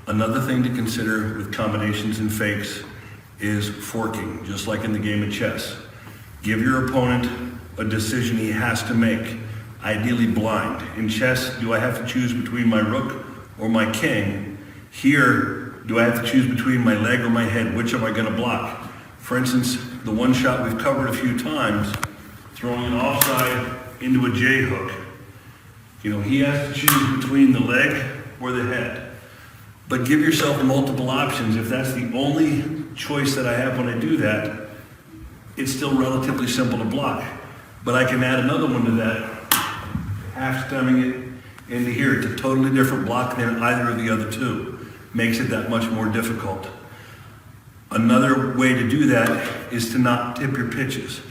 Another thing to consider with combinations and fakes is forking, just like in the game of chess. Give your opponent a decision he has to make, ideally blind. In chess, do I have to choose between my rook or my king? Here, do I have to choose between my leg or my head? Which am I going to block? For instance, the one shot we've covered a few times, throwing an offside into a J hook. He has to choose between the leg or the head. But give yourself multiple options. If that's the only choice that I have when I do that, it's still relatively simple to block. But I can add another one to that, half stemming it into here. It's a totally different block than either of the other two. Makes it that much more difficult. Another way to do that is to not tip your pitches.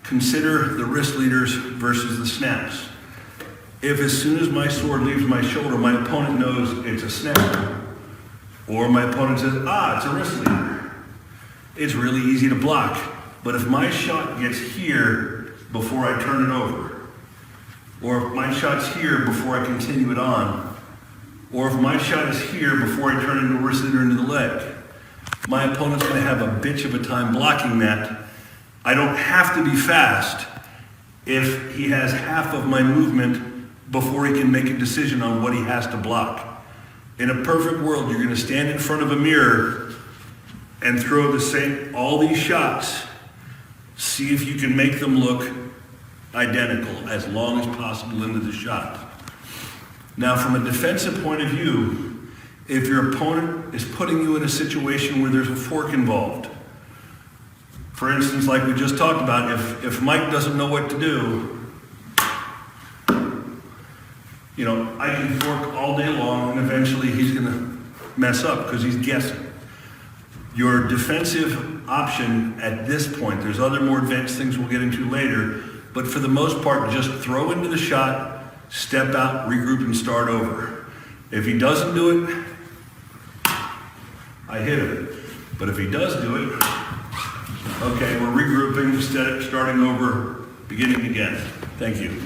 Consider the wrist leaders versus the snaps. If as soon as my sword leaves my shoulder, my opponent knows it's a snap, or my opponent says, it's a wrist leader, it's really easy to block. But if my shot gets here before I turn it over, or if my shot's here before I continue it on, or if my shot is here before I turn into a wrist leader into the leg, my opponent's going to have a bitch of a time blocking that. I don't have to be fast if he has half of my movement before he can make a decision on what he has to block. In a perfect world, you're going to stand in front of a mirror and throw all these shots. See if you can make them look identical as long as possible into the shot. Now, from a defensive point of view, if your opponent is putting you in a situation where there's a fork involved, for instance, like we just talked about, if Mike doesn't know what to do, I can fork all day long and eventually he's going to mess up because he's guessing. Your defensive option at this point, there's other more advanced things we'll get into later, but for the most part, just throw into the shot, step out, regroup, and start over. If he doesn't do it, I hit him. But if he does do it, okay, we're regrouping, starting over, beginning again. Thank you.